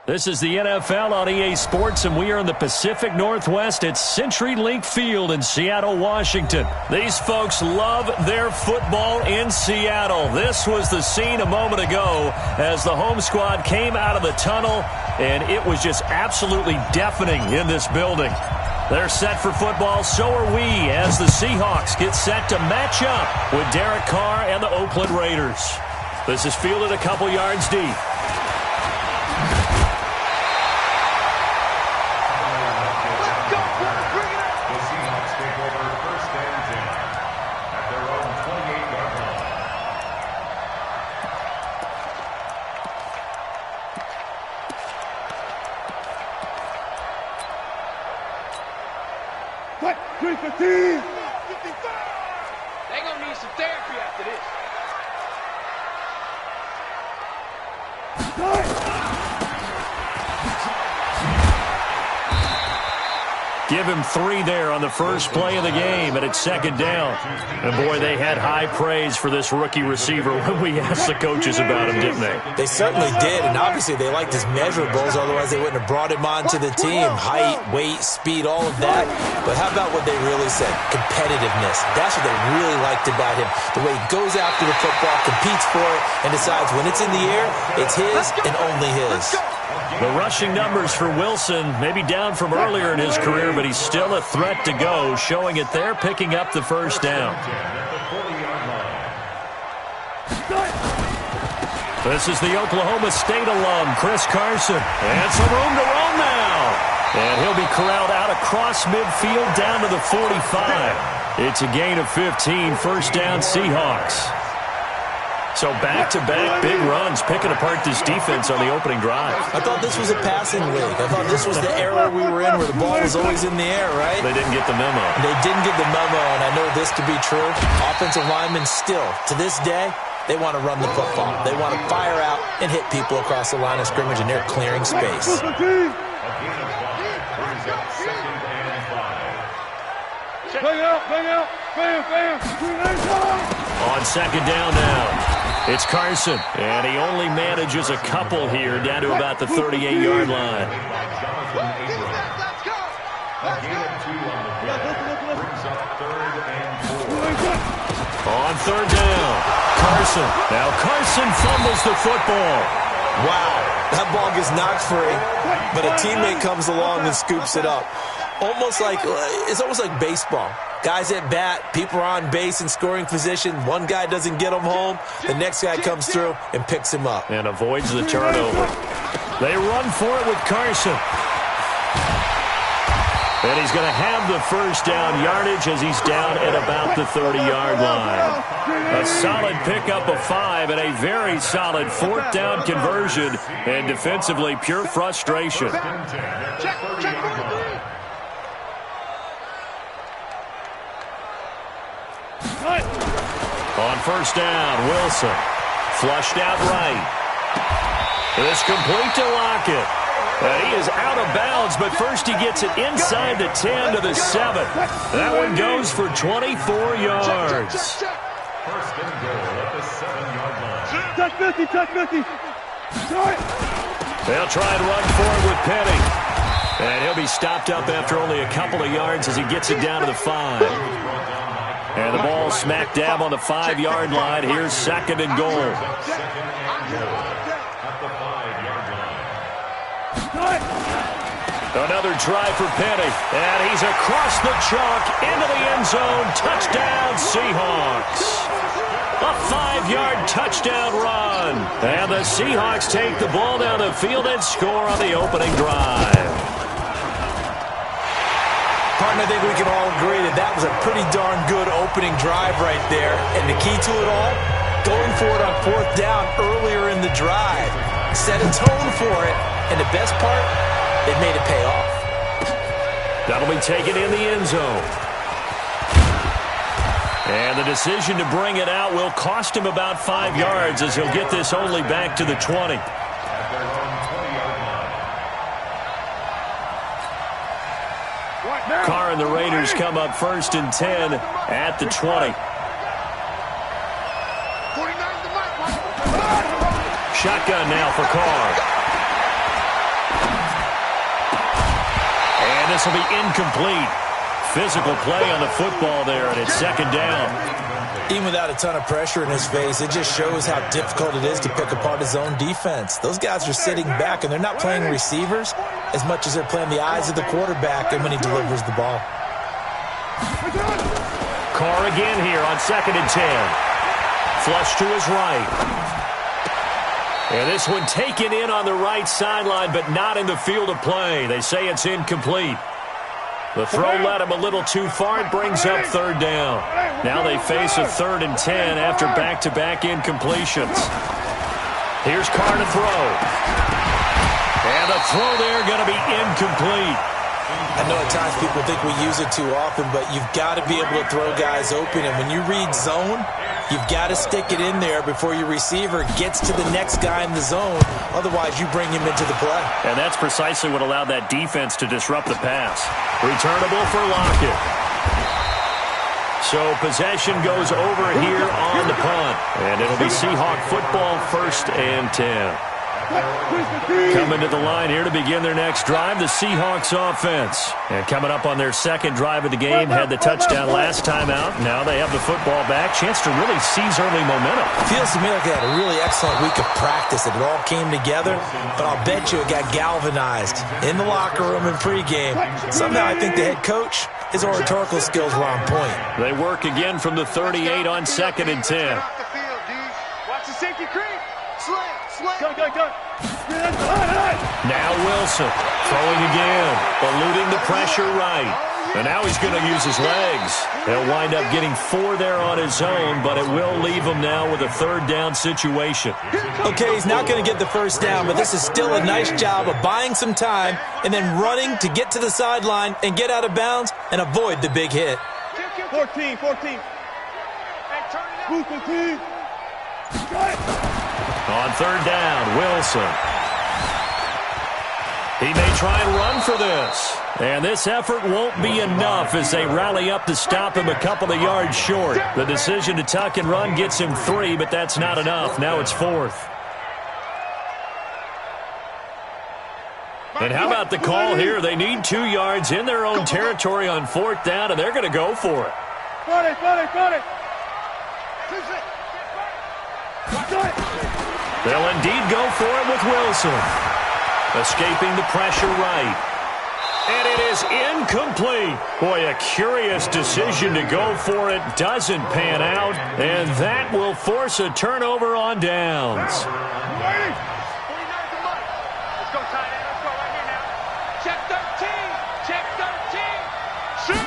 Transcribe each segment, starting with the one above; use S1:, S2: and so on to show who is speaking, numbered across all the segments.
S1: This is the NFL on EA Sports, and we are in the Pacific Northwest at CenturyLink Field in Seattle, Washington. These folks love their football in Seattle. This was the scene a moment ago as the home squad came out of the tunnel, and it was just absolutely deafening in this building. They're set for football, so are we, as the Seahawks get set to match up with Derek Carr and the Oakland Raiders. This is fielded a couple yards deep.
S2: They're going to need some therapy after this.
S1: Give him 3 there on the first play of the game, and it's second down. And, boy, they had high praise for this rookie receiver when we asked the coaches about him, didn't they?
S3: They certainly did, and obviously they liked his measurables, otherwise they wouldn't have brought him onto the team. Height, weight, speed, all of that. But how about what they really said? Competitiveness. That's what they really liked about him. The way he goes after the football, competes for it, and decides when it's in the air, it's his and only his.
S1: The rushing numbers for Wilson, maybe down from earlier in his career, but he's still a threat to go, showing it there, picking up the first down. This is the Oklahoma State alum, Chris Carson. And some room to run now. And he'll be corralled out across midfield down to the 45. It's a gain of 15, first down Seahawks. So back-to-back big runs, picking apart this defense on the opening drive.
S3: I thought this was a passing league. I thought this was the era we were in where the ball was always in the air, right?
S1: They didn't get the memo.
S3: They didn't get the memo, and I know this to be true. Offensive linemen still, to this day, they want to run the football. They want to fire out and hit people across the line of scrimmage, and they're clearing space.
S2: Bang out, bang out, bam, bam.
S1: On second down now. It's Carson, and he only manages a couple here down to about the 38-yard line. On third down, Carson. Now Carson fumbles the football.
S3: Wow, that ball gets knocked free, but a teammate comes along and scoops it up. It's almost like baseball. Guys at bat, people are on base in scoring position. One guy doesn't get him home. The next guy comes through and picks him up.
S1: And avoids the turnover. They run for it with Carson. And he's going to have the first down yardage as he's down at about the 30-yard line. A solid pickup of 5 and a very solid fourth down conversion. And defensively, pure frustration. On first down, Wilson. Flushed out right. It's complete to Lockett. And he is out of bounds, but first he gets it inside the 10 to the 7. That one goes for 24 yards.
S4: First and goal at the 7-yard line.
S2: Touch 50, touch 50.
S1: They'll try and run for it with Penny. And he'll be stopped up after only a couple of yards as he gets it down to the 5. And the ball smack dab on the 5-yard line. Here's second and goal. Another try for Penny. And he's across the chalk into the end zone. Touchdown, Seahawks. A 5-yard touchdown run. And the Seahawks take the ball down the field and score on the opening drive.
S3: Partner, I think we can all agree that was a pretty darn good opening drive right there. And the key to it all, going for it on fourth down earlier in the drive. Set a tone for it. And the best part, they made it pay off.
S1: That'll be taken in the end zone. And the decision to bring it out will cost him about 5 yards as he'll get this only back to the 20. Carr and the Raiders come up first and 10 at the 20. Shotgun now for Carr. And this will be incomplete. Physical play on the football there, and it's second down.
S3: Even without a ton of pressure in his face, it just shows how difficult it is to pick apart his own defense. Those guys are sitting back, and they're not playing receivers as much as they're playing the eyes of the quarterback and when he delivers the ball.
S1: Carr again here on 2nd and 10. Flush to his right. And this one taken in on the right sideline, but not in the field of play. They say it's incomplete. The throw led him a little too far. It brings up third down. Now they face a 3rd and 10 after back-to-back incompletions. Here's Carr to throw. And the throw there going to be incomplete.
S3: I know at times people think we use it too often, but you've got to be able to throw guys open. And when you read zone, you've got to stick it in there before your receiver gets to the next guy in the zone. Otherwise, you bring him into the play.
S1: And that's precisely what allowed that defense to disrupt the pass. Returnable for Lockett. So possession goes over here on the punt. And it'll be Seahawk football, 1st and 10. Coming to the line here to begin their next drive, the Seahawks offense. And coming up on their 2nd drive of the game, had the touchdown last time out. Now they have the football back. Chance to really seize early momentum.
S3: Feels to me like they had a really excellent week of practice. It all came together, but I'll bet you it got galvanized in the locker room and pregame. Somehow I think the head coach, his oratorical skills were on point.
S1: They work again from the 38 on 2nd and 10.
S2: Watch the safety creep. Go.
S1: Now Wilson throwing again, eluding the pressure right. And now he's going to use his legs. He'll wind up getting 4 there on his own, but it will leave him now with a 3rd down situation.
S3: Okay, he's not going to get the 1st down, but this is still a nice job of buying some time and then running to get to the sideline and get out of bounds and avoid the big hit.
S2: 14.
S1: On 3rd down, Wilson. He may try and run for this. And this effort won't be enough as they rally up to stop him a couple of yards short. The decision to tuck and run gets him 3, but that's not enough. Now it's 4th. And how about the call here? They need 2 yards in their own territory on 4th down, and they're going to go for it. They'll indeed go for it with Wilson. Escaping the pressure right. And it is incomplete. Boy, a curious decision to go for it. Doesn't pan out. And that will force a turnover on downs.
S2: Let's go, tight end. Let's go right here now. Check 13. Shoot.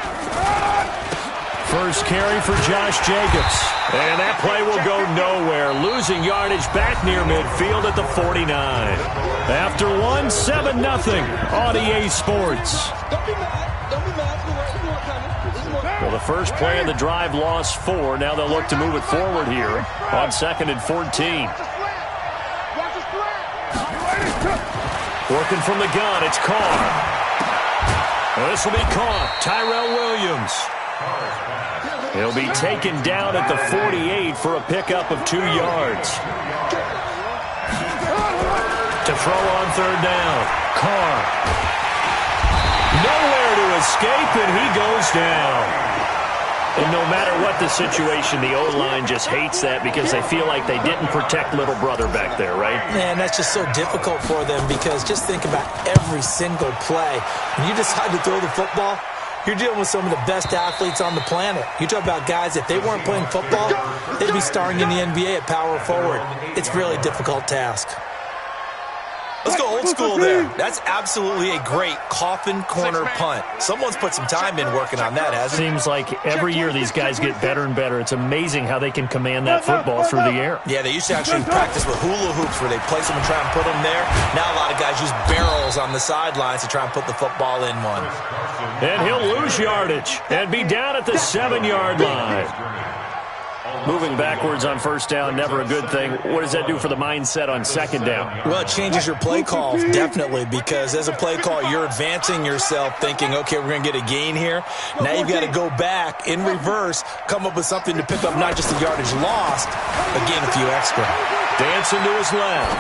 S1: First carry for Josh Jacobs. And that play will go nowhere. Losing yardage back near midfield at the 49. After 7-0 on EA Sports. Well, the first play of the drive lost 4. Now they'll look to move it forward here on 2nd and 14. Working from the gun, it's Carr. This will be caught. Tyrell Williams. He'll be taken down at the 48 for a pickup of 2 yards. To throw on 3rd down. Carr. Nowhere to escape, and he goes down. And no matter what the situation, the O-line just hates that because they feel like they didn't protect little brother back there, right?
S3: Man, that's just so difficult for them because just think about every single play. When you decide to throw the football, you're dealing with some of the best athletes on the planet. You talk about guys, if they weren't playing football, they'd be starring in the NBA at power forward. It's a really difficult task. Let's go old school there. That's absolutely a great coffin corner punt. Someone's put some time in working on that, hasn't it?
S1: Seems like every year these guys get better and better. It's amazing how they can command that football through the air.
S3: Yeah, they used to actually practice with hula hoops where they place them and try and put them there. Now a lot of guys use barrels on the sidelines to try and put the football in one.
S1: And he'll lose yardage and be down at the 7-yard line. Moving backwards on 1st down, never a good thing. What does that do for the mindset on 2nd down?
S3: Well, it changes your play calls, definitely, because as a play call, you're advancing yourself thinking, okay, we're going to get a gain here. Now you've got to go back in reverse, come up with something to pick up not just the yardage lost, but gain a few extra.
S1: Dancing to his left.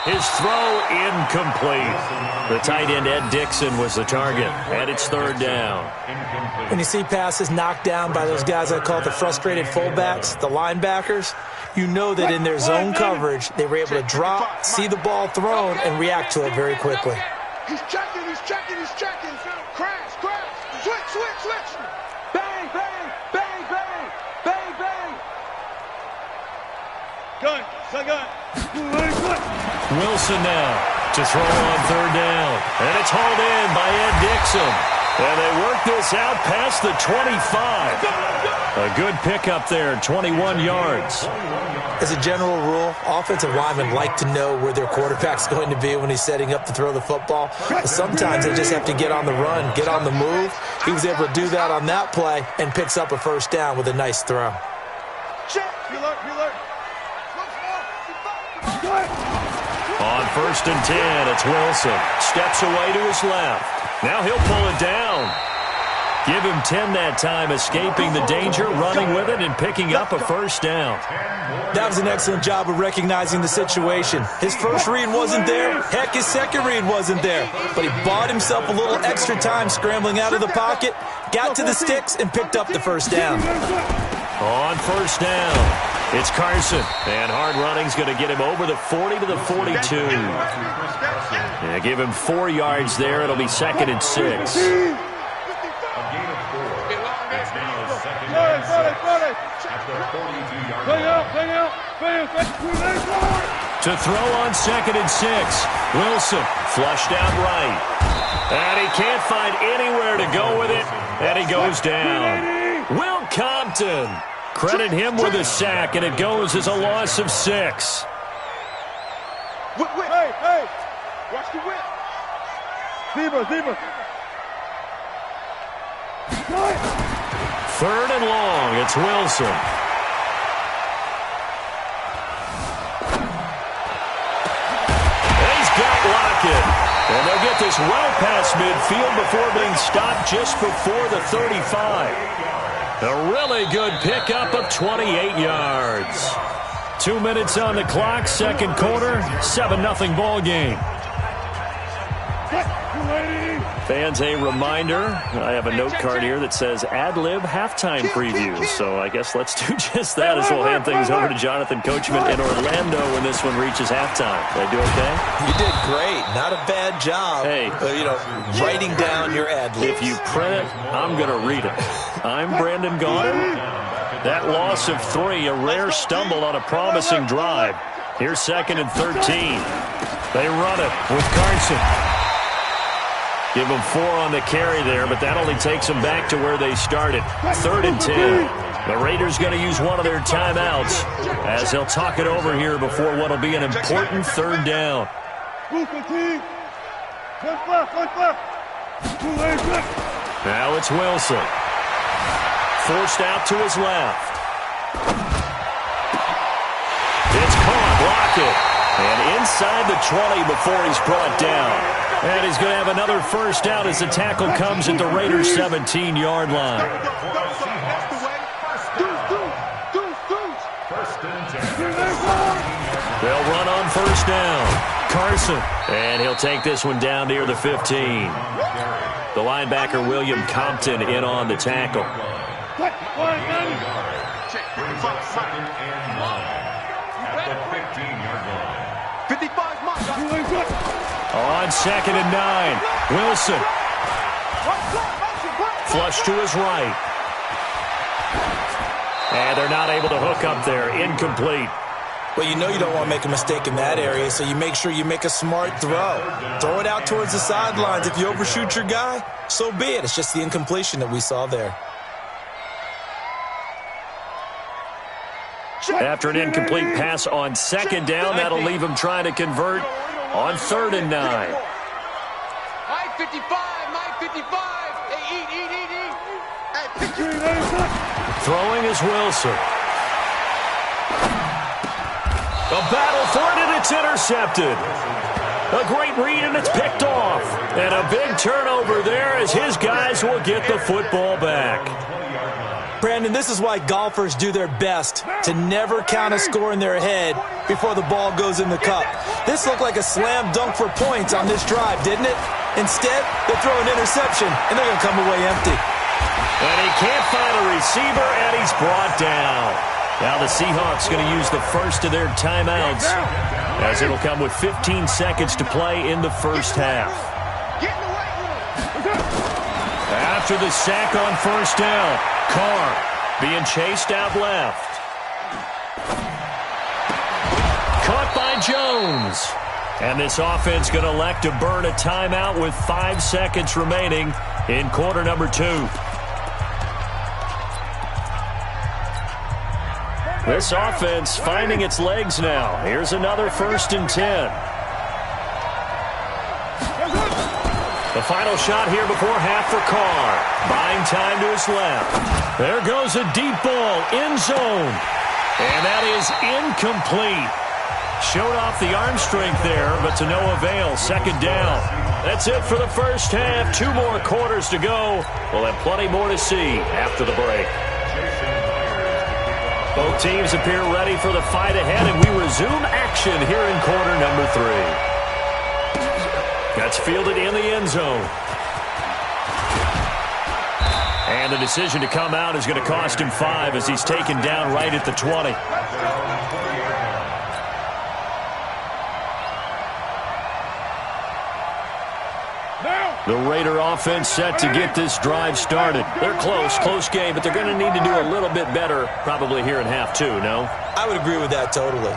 S1: His throw incomplete. The tight end, Ed Dixon, was the target, and it's third down.
S3: When you see passes knocked down by those guys I call the frustrated fullbacks, the linebackers, you know that in their zone coverage, they were able to drop, see the ball thrown, and react to it very quickly.
S2: He's checking. Crash. Switch. Bang. Gun.
S1: Wilson now to throw on third down. And it's hauled in by Ed Dixon. And they work this out past the 25. A good pickup there, 21 yards.
S3: As a general rule, offensive linemen like to know where their quarterback's going to be when he's setting up to throw the football. But sometimes they just have to get on the run, get on the move. He was able to do that on that play and picks up a first down with a nice throw.
S1: On first and 10, it's Wilson. Steps away to his left. Now he'll pull it down. Give him 10 that time, escaping the danger, running with it, and picking up a first down.
S3: That was an excellent job of recognizing the situation. His first read wasn't there. Heck, his second read wasn't there. But he bought himself a little extra time scrambling out of the pocket, got to the sticks, and picked up the first down.
S1: On first down, it's Carson. And hard running's going to get him over the 40 to the 42. Yeah, give him 4 yards there. It'll be second and 6. To throw on second and 6. Wilson flushed out right. And he can't find anywhere to go with it. And he goes down. Will Compton. Credit him with a sack, and it goes as a loss of 6.
S2: Hey. Watch the whip. Zebra.
S1: Third and long, it's Wilson. And he's got Lockett. And they'll get this well past midfield before being stopped just before the 35. A really good pickup of 28 yards. 2 minutes on the clock, second quarter, 7-0 ball game. Fans, a reminder, I have a note card here that says ad-lib halftime preview. So I guess let's do just that as we'll hand things over to Jonathan Coachman in Orlando when this one reaches halftime. Did I do okay?
S3: You did great. Not a bad job.
S1: Hey.
S3: Writing down your ad-libs.
S1: If you print it, I'm going to read it. I'm Brandon Gaudin. That loss of 3, a rare stumble on a promising drive. Here's second and 13. They run it with Carson. Give them 4 on the carry there, but that only takes them back to where they started. Third and 10. The Raiders going to use one of their timeouts as they'll talk it over here before what will be an important third down. Now it's Wilson. Forced out to his left. It's caught. Lockett. And inside the 20 before he's brought down. And he's going to have another first down as the tackle comes at the Raiders' 17-yard line. They'll run on first down. Carson. And he'll take this one down near the 15. The linebacker, William Compton, in on the tackle. On second and 9, Wilson. Flush to his right. And they're not able to hook up there. Incomplete.
S3: Well, you know you don't want to make a mistake in that area, so you make sure you make a smart throw. Throw it out towards the sidelines. If you overshoot your guy, so be it. It's just the incompletion that we saw there.
S1: After an incomplete pass on second down, that'll leave him trying to convert on third and 9.
S2: Mike 55. Hey, eat.
S1: Throwing is Wilson. A battle for it, and it's intercepted. A great read, and it's picked off. And a big turnover there as his guys will get the football back.
S3: Brandon, this is why golfers do their best to never count a score in their head before the ball goes in the cup. This looked like a slam dunk for points on this drive, didn't it? Instead, they throw an interception, and they're going to come away empty.
S1: And he can't find a receiver, and he's brought down. Now the Seahawks going to use the first of their timeouts, as it'll come with 15 seconds to play in the first half. After the sack on first down, Carr being chased out left. Caught by Jones. And this offense going to elect to burn a timeout with 5 seconds remaining in quarter number 2. This offense finding its legs now. Here's another 1st and 10. The final shot here before half for Carr. Buying time to his left. There goes a deep ball, end zone. And that is incomplete. Showed off the arm strength there, but to no avail. 2nd down. That's it for the first half. 2 more quarters to go. We'll have plenty more to see after the break. Both teams appear ready for the fight ahead, and we resume action here in quarter number 3. That's fielded in the end zone. And the decision to come out is going to cost him 5 as he's taken down right at the 20. The Raider offense set to get this drive started. They're close game, but they're going to need to do a little bit better probably here in half 2, no?
S3: I would agree with that totally.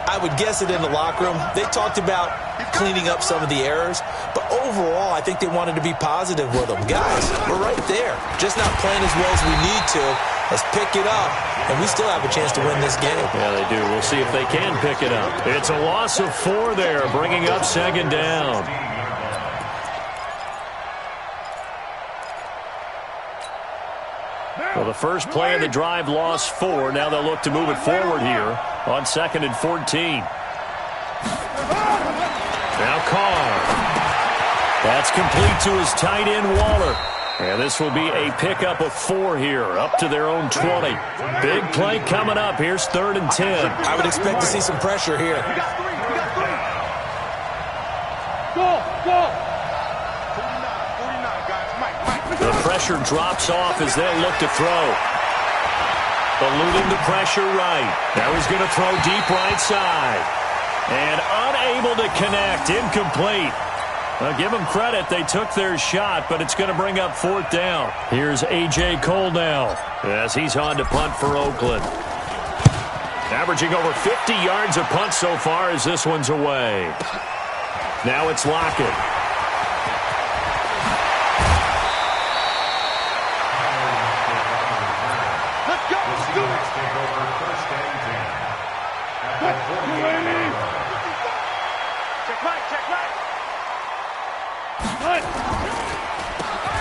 S3: I would guess it in the locker room. They talked about cleaning up some of the errors, but overall, I think they wanted to be positive with them. Guys, we're right there. Just not playing as well as we need to. Let's pick it up, and we still have a chance to win this game.
S1: Yeah, they do. We'll see if they can pick it up. It's a loss of 4 there, bringing up 2nd down. Well, the first play of the drive lost 4. Now they'll look to move it forward here on 2nd and 14. Now Carr. That's complete to his tight end, Waller. And this will be a pickup of 4 here, up to their own 20. Big play coming up. Here's 3rd and 10.
S3: I would expect to see some pressure here.
S2: Go!
S1: The pressure drops off as they'll look to throw. Eluding the pressure right. Now he's going to throw deep right side. And unable to connect. Incomplete. Well, give them credit. They took their shot, but it's going to bring up 4th down. Here's A.J. Cole now as he's on to punt for Oakland. Averaging over 50 yards a punt so far as this one's away. Now it's Lockett.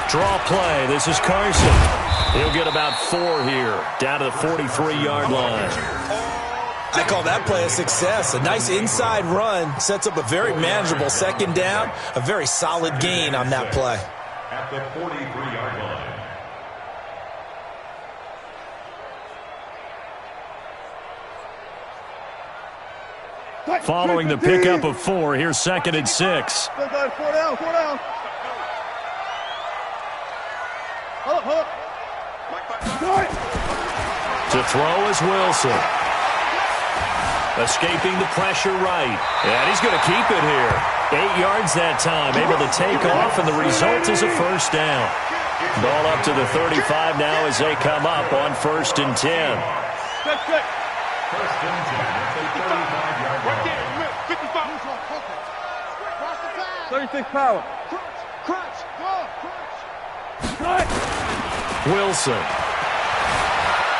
S1: Draw play. This is Carson. He'll get about 4 here, down to the 43-yard line.
S3: I call that play a success. A nice inside run sets up a very manageable 2nd down. A very solid gain on that play.
S4: At the 43-yard line.
S1: Following the pickup of 4, here's 2nd and 6.
S2: 4 down.
S1: To throw is Wilson. Escaping the pressure right. And he's going to keep it here. 8 yards that time, able to take off, and the result is a 1st down. Ball up to the 35 now as they come up on 1st and 10.
S4: 1st and 10 at the 35-yard line.
S2: 36 power.
S1: Wilson.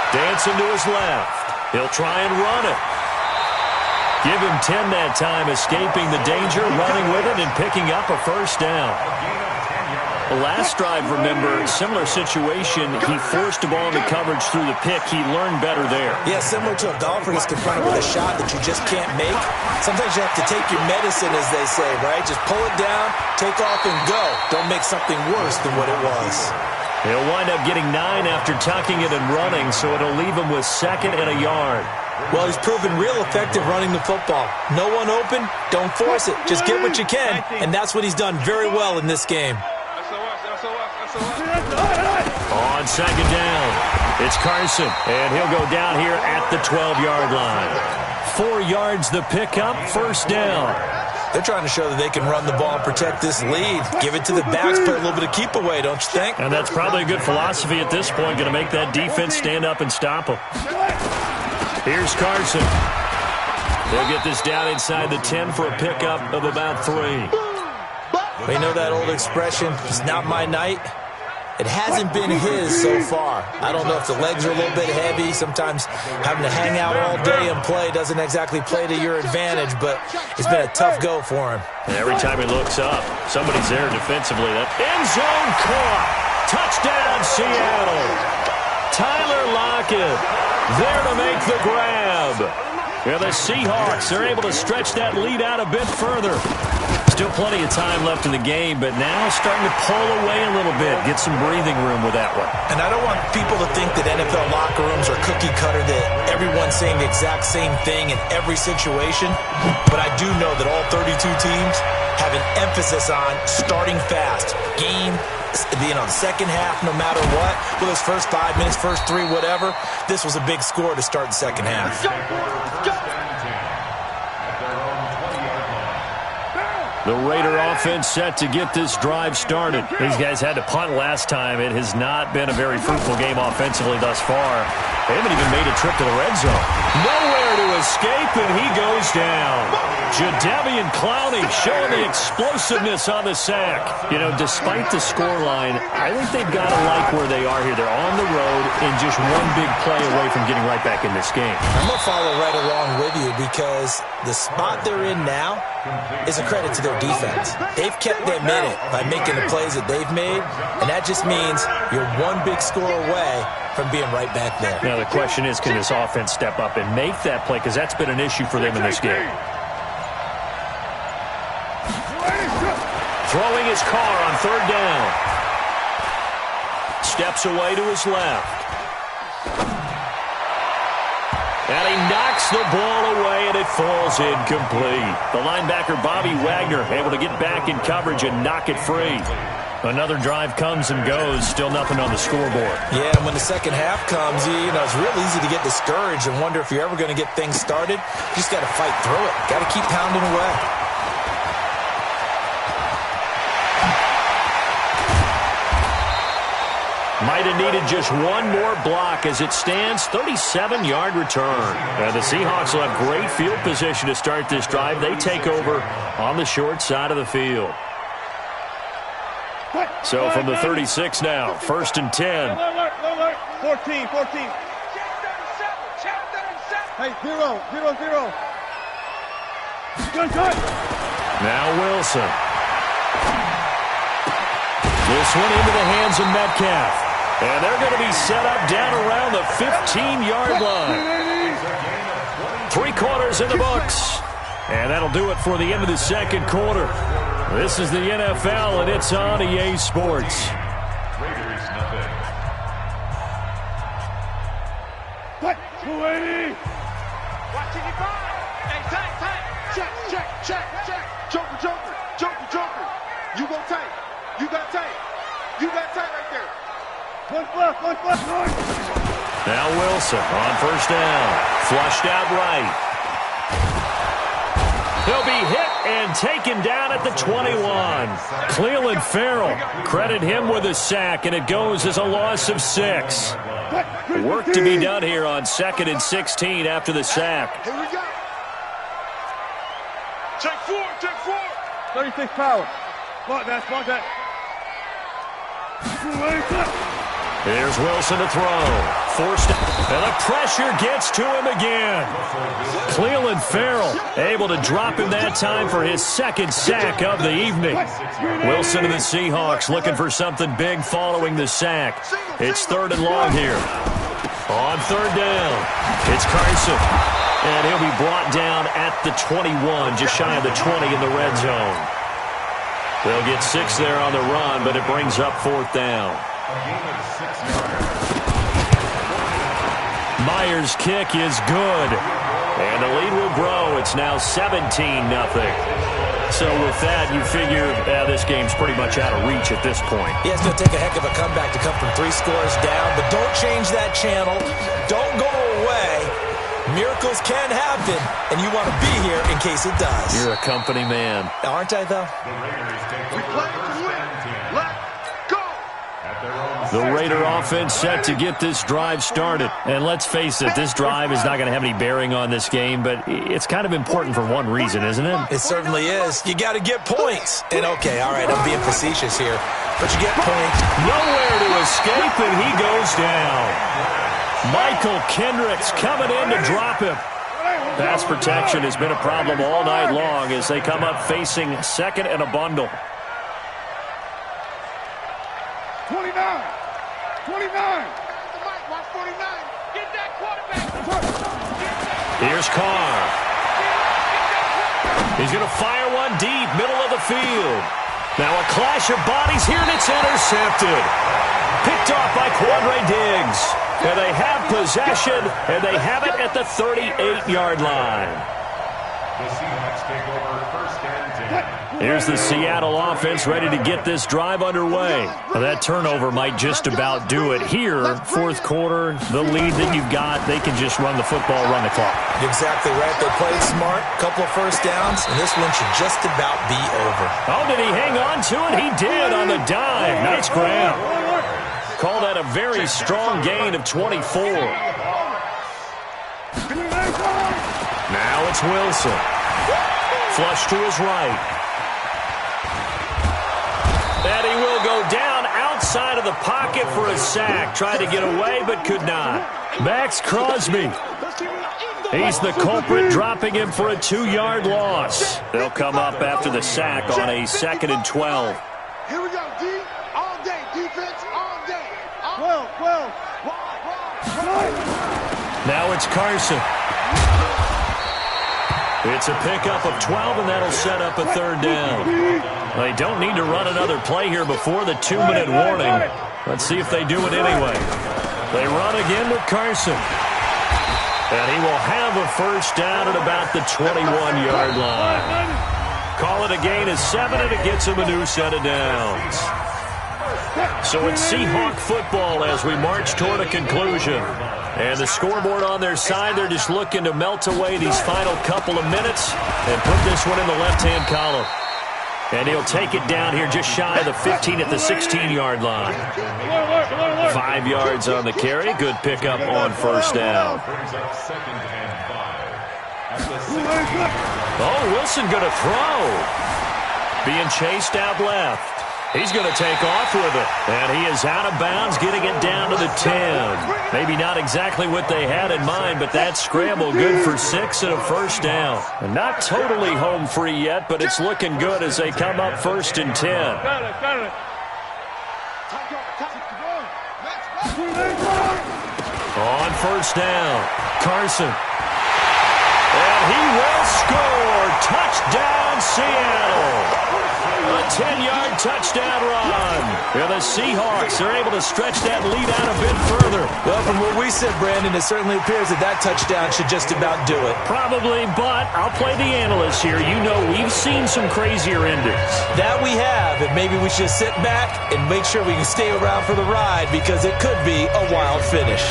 S1: Dancing to his left. He'll try and run it. Give him 10 that time, escaping the danger, running with it, and picking up a 1st down. The last drive, remember, similar situation. He forced the ball into coverage through the pick. He learned better there.
S3: Yeah, similar to a golfer gets confronted with a shot that you just can't make. Sometimes you have to take your medicine, as they say, right? Just pull it down, take off, and go. Don't make something worse than what it was.
S1: He'll wind up getting 9 after tucking it and running, so it'll leave him with 2nd and a yard.
S3: Well, he's proven real effective running the football. No one open, don't force it. Just get what you can, and that's what he's done very well in this game.
S1: On 2nd down, it's Carson, and he'll go down here at the 12-yard line. 4 yards the pickup, 1st down.
S3: They're trying to show that they can run the ball and protect this lead. Give it to the backs, play a little bit of keep away, don't you think?
S1: And that's probably a good philosophy at this point, going to make that defense stand up and stop them. Here's Carson. He'll get this down inside the 10 for a pickup of about 3.
S3: We know that old expression, it's not my night. It hasn't been his so far. I don't know if the legs are a little bit heavy. Sometimes having to hang out all day and play doesn't exactly play to your advantage, but it's been a tough go for him.
S1: Every time he looks up, somebody's there defensively. That end zone caught. Touchdown, Seattle. Tyler Lockett there to make the grab. Yeah, the Seahawks, they're able to stretch that lead out a bit further. Still plenty of time left in the game, but now starting to pull away a little bit, get some breathing room with that one.
S3: And I don't want people to think that NFL locker rooms are cookie cutter, that everyone's saying the exact same thing in every situation. But I do know that all 32 teams have an emphasis on starting fast. Game, the second half, no matter what, whether it's first 5 minutes, first 3, whatever, this was a big score to start the second half.
S1: The Raider offense set to get this drive started. These guys had to punt last time. It has not been a very fruitful game offensively thus far. They haven't even made a trip to the red zone. Nowhere to escape, and he goes down. Jadeveon Clowney showing the explosiveness on the sack. You know, despite the scoreline, I think they've got to like where they are here. They're on the road and just one big play away from getting right back in this game.
S3: I'm going to follow right along with you because the spot they're in now is a credit to their defense. They've kept them in it by making the plays that they've made, and that just means you're one big score away from being right back there.
S1: Now, the question is, can this offense step up and make that play? Because that's been an issue for them in this game. Throwing his car on 3rd down. Steps away to his left. And he knocks the ball away, and it falls incomplete. The linebacker, Bobby Wagner, able to get back in coverage and knock it free. Another drive comes and goes, still nothing on the scoreboard.
S3: Yeah, and when the second half comes, you know, it's real easy to get discouraged and wonder if you're ever going to get things started. You just got to fight through it. Got to keep pounding away.
S1: Might have needed just one more block as it stands, 37-yard return. The Seahawks will have great field position to start this drive. They take over on the short side of the field. So from the 36 now, 1st and 10.
S2: 14. Hey, 0. Good.
S1: Now Wilson. This one into the hands of Metcalf. And they're going to be set up down around the 15-yard line. 3 quarters in the books. And that'll do it for the end of the second quarter. This is the NFL, and it's on EA Sports.
S4: Raiders nothing.
S2: What? 280.
S5: Watching you find. Hey, Tank. Check. Joker. You go Tank. You got Tank right there.
S2: One flush.
S1: Now Wilson on 1st down. Flushed out right. He'll be hit and taken down at the 21. Cleveland Farrell, credit him with a sack, and it goes as a loss of 6. Work to be done here on 2nd and 16 after the sack.
S5: Here we go. Check 4.
S2: 36 power. Spot that.
S1: Here's Wilson to throw. Forced, and the pressure gets to him again. Cleveland Farrell able to drop him that time for his 2nd sack of the evening. Wilson and the Seahawks looking for something big following the sack. It's 3rd and long here. On 3rd down, it's Carson. And he'll be brought down at the 21, just shy of the 20 in the red zone. They'll get 6 there on the run, but it brings up 4th down.
S4: A gain of 6 yards.
S1: Myers' kick is good. And the lead will grow. It's now 17-0. So with that, you figure this game's pretty much out of reach at this point.
S3: Yeah, it's going to take a heck of a comeback to come from 3 scores down, but don't change that channel. Don't go away. Miracles can happen, and you want to be here in case it does.
S1: You're a company man.
S3: Aren't I, though?
S5: We play to win. Let's go.
S1: The Raider offense set to get this drive started. And let's face it, this drive is not going to have any bearing on this game, but it's kind of important for one reason, isn't it?
S3: It certainly is. You got to get points. And, okay, all right, I'm being facetious here, but you get points.
S1: Nowhere to escape, and he goes down. Michael Kendricks coming in to drop him. Pass protection has been a problem all night long as they come up facing second and a bundle.
S2: 29. 29.
S5: Watch 49. Get that quarterback.
S1: Here's Carr. He's going to fire one deep, middle of the field. Now a clash of bodies here, and it's intercepted. Picked off by Quandre Diggs. And they have possession, and they have it at the 38-yard line.
S4: The Seahawks take over first and 10.
S1: Here's the Seattle offense ready to get this drive underway. Now, that turnover might just about do it here. Fourth quarter, the lead that you've got, they can just run the football, run the clock.
S3: You're exactly right. They played smart, couple of first downs, and this one should just about be over.
S1: Oh, did he hang on to it? He did on the dive. Nice grab. Call that a very strong gain of 24. Now it's Wilson. Flush to his right. And he will go down outside of the pocket for a sack. Tried to get away, but could not. Max Crosby. He's the culprit, dropping him for a 2-yard loss. They'll come up after the sack on a 2nd and 12.
S5: Here we go, D. All day. Defense all day.
S2: 12.
S1: Now it's Carson. It's a pickup of 12, and that'll set up a 3rd down. They don't need to run another play here before the 2-minute warning. Let's see if they do it anyway. They run again with Carson. And he will have a 1st down at about the 21-yard line. Call it a gain of 7, and it gets him a new set of downs. So it's Seahawk football as we march toward a conclusion. And the scoreboard on their side, they're just looking to melt away these final couple of minutes and put this one in the left-hand column. And he'll take it down here just shy of the 15 at the 16-yard line. 5 yards on the carry. Good pickup on 1st down. Oh, Wilson going to throw. Being chased out left. He's going to take off with it. And he is out of bounds, getting it down to the 10. Maybe not exactly what they had in mind, but that scramble good for 6 and a 1st down. And not totally home free yet, but it's looking good as they come up 1st and 10.
S2: Got it.
S1: On 1st down, Carson. And he will score. Touchdown, Seattle. A 10-yard touchdown run. And the Seahawks are able to stretch that lead out a bit further.
S3: Well, from what we said, Brandon, it certainly appears that touchdown should just about do it.
S1: Probably, but I'll play the analyst here. You know we've seen some crazier endings.
S3: That we have, and maybe we should sit back and make sure we can stay around for the ride because it could be a wild finish.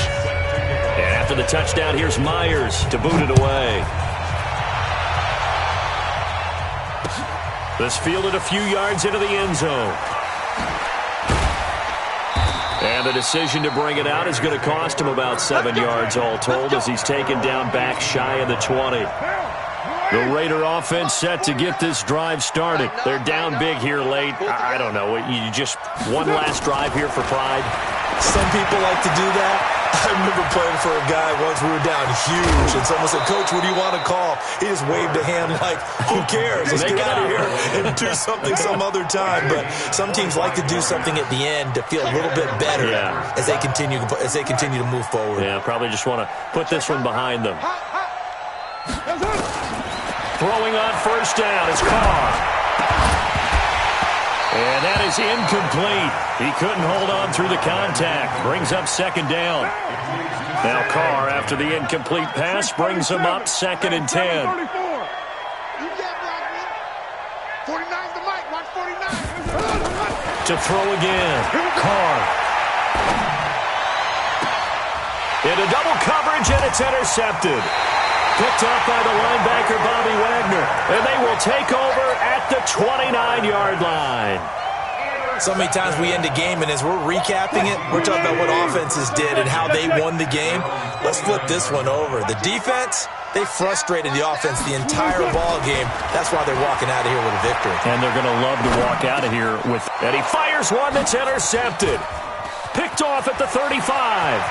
S1: And after the touchdown, here's Myers to boot it away. This fielded a few yards into the end zone. And the decision to bring it out is going to cost him about 7 yards all told as he's taken down back shy of the 20. The Raider offense set to get this drive started. They're down big here late. I don't know. You just one last drive here for pride?
S3: Some people like to do that. I remember playing for a guy once. We were down huge, and someone said, "Coach, what do you want to call?" He just waved a hand like, "Who cares? Let's get out of here and do something some other time." But some teams like to do something at the end to feel a little bit better as they continue to move forward.
S1: Yeah, probably just want to put this one behind them. Throwing on 1st down is Carr. And that is incomplete. He couldn't hold on through the contact. Brings up second down. Now Carr, after the incomplete pass, brings him up 2nd and 10. To throw again. Carr. Into double coverage, and it's intercepted. Picked off by the linebacker, Bobby Wagner. And they will take over at the 29-yard line.
S3: So many times we end a game, and as we're recapping it, we're talking about what offenses did and how they won the game. Let's flip this one over. The defense, they frustrated the offense the entire ball game. That's why they're walking out of here with a victory.
S1: And they're going to love to walk out of here with... And he fires one that's intercepted. Picked off at the 35.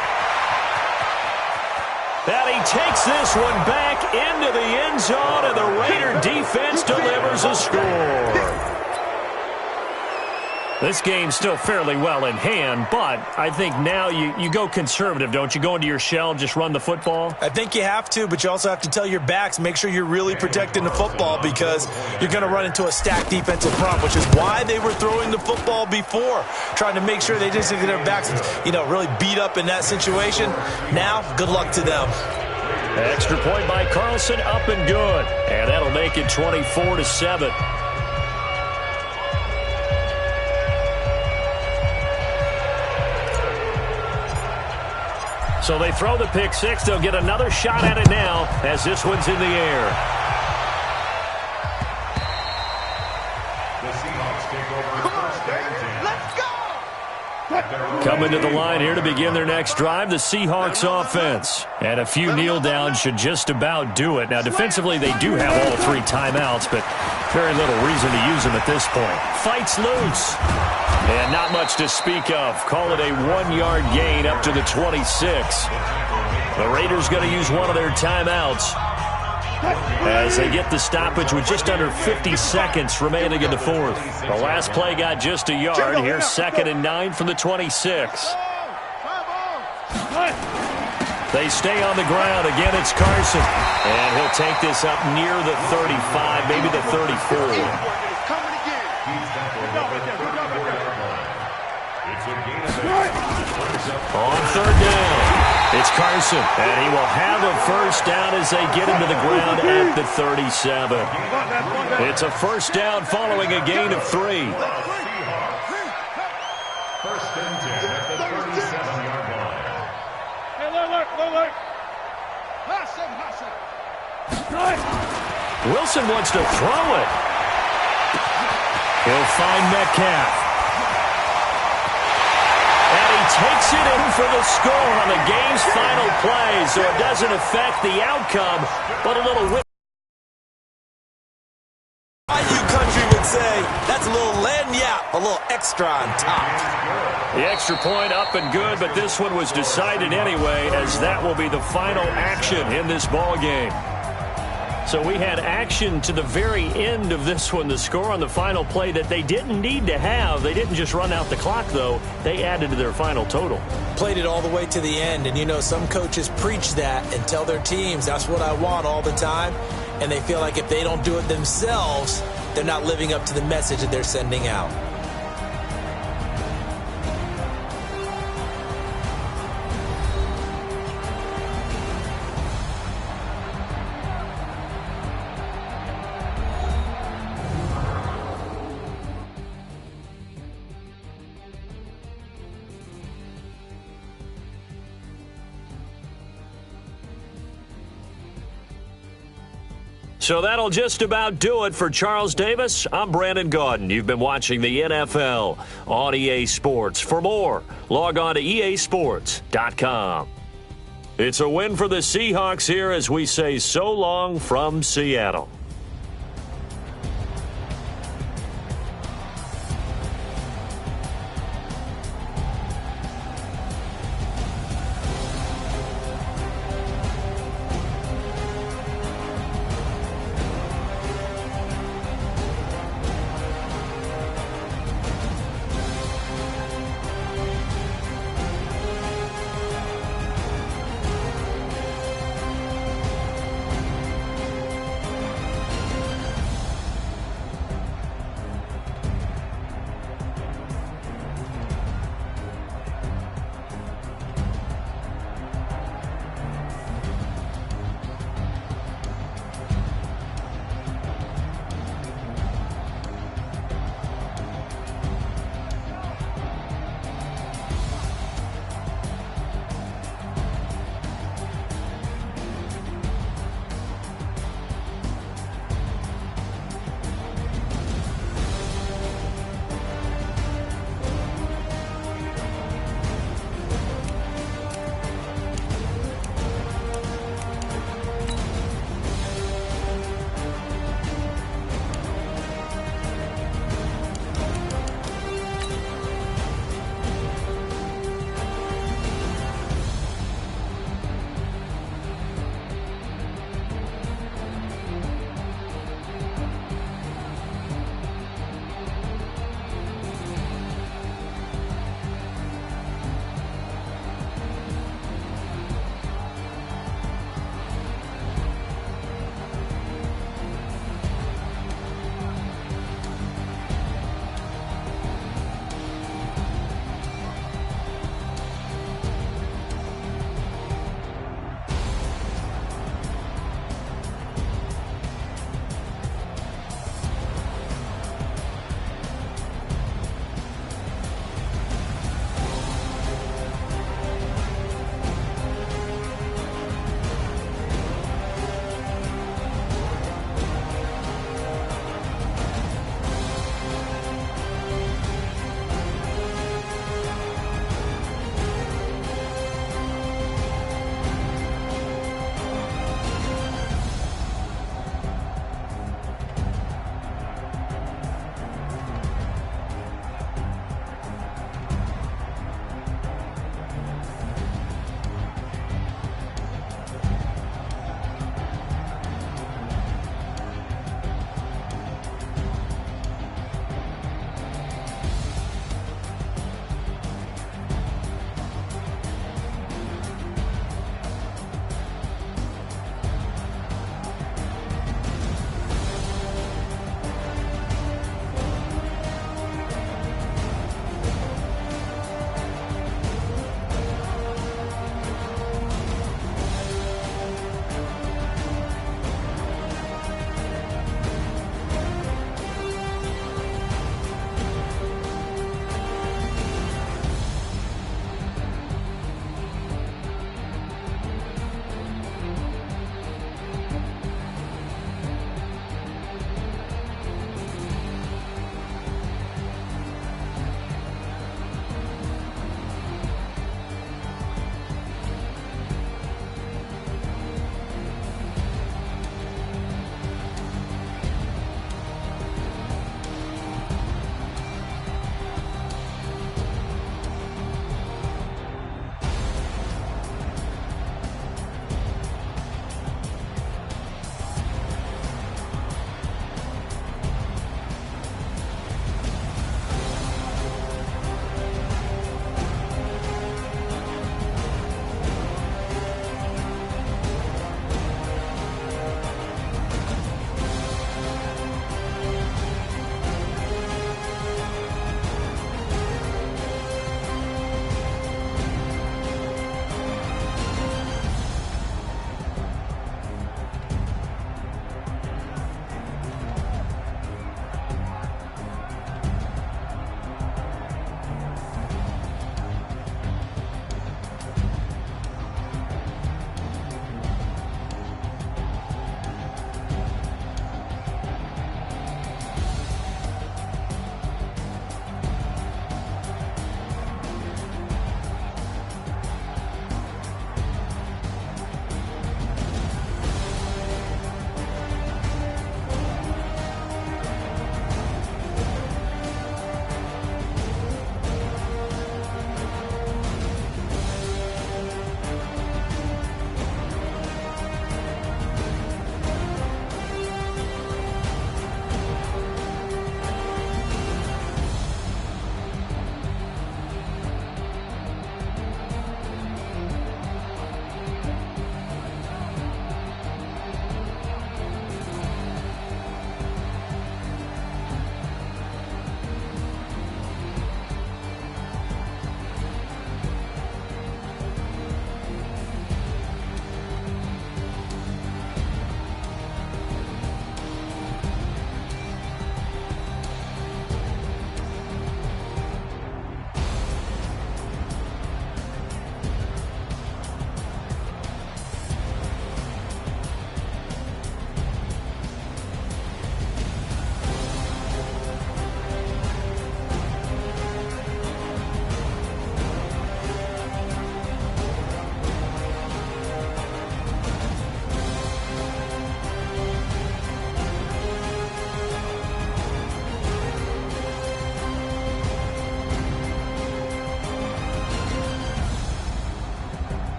S1: And he takes this one back into the end zone, and the Raider defense delivers a score. This game's still fairly well in hand, but I think now you go conservative, don't you? Go into your shell, just run the football?
S3: I think you have to, but you also have to tell your backs, make sure you're really protecting the football because you're going to run into a stacked defensive front, which is why they were throwing the football before, trying to make sure they just get their backs, really beat up in that situation. Now, good luck to them.
S1: Extra point by Carlson, up and good. And that'll make it 24-7. So they throw the pick six. They'll get another shot at it now as this one's in the air.
S4: The Seahawks take over first down.
S5: Let's go!
S1: Coming to the line here to begin their next drive, the Seahawks offense. And a few kneel downs should just about do it. Now, defensively, they do have all 3 timeouts, but very little reason to use them at this point. Fights loose. And not much to speak of. Call it a 1-yard gain up to the 26. The Raiders going to use one of their timeouts as they get the stoppage with just under 50 seconds remaining in the fourth. The last play got just a yard. Here's 2nd and 9 from the 26. They stay on the ground. Again, it's Carson. And he'll take this up near the 35, maybe the 34. On 3rd down, it's Carson, and he will have a first down as they get him to the ground at the 37. It's a first down following a gain of 3.
S4: First and 10 at the 37-yard line.
S2: Hey, look.
S1: Wilson wants to throw it. He'll find Metcalf. Takes it in for the score on the game's final play, so it doesn't affect the outcome, but a little whip.
S3: You country would say that's a little lagniappe, a little extra on top.
S1: The extra point up and good, but this one was decided anyway, as that will be the final action in this ball game. So we had action to the very end of this one, the score on the final play that they didn't need to have. They didn't just run out the clock, though. They added to their final total.
S3: Played it all the way to the end, and some coaches preach that and tell their teams, that's what I want all the time, and they feel like if they don't do it themselves, they're not living up to the message that they're sending out.
S1: So that'll just about do it for Charles Davis. I'm Brandon Gaudin. You've been watching the NFL on EA Sports. For more, log on to easports.com. It's a win for the Seahawks here as we say so long from Seattle.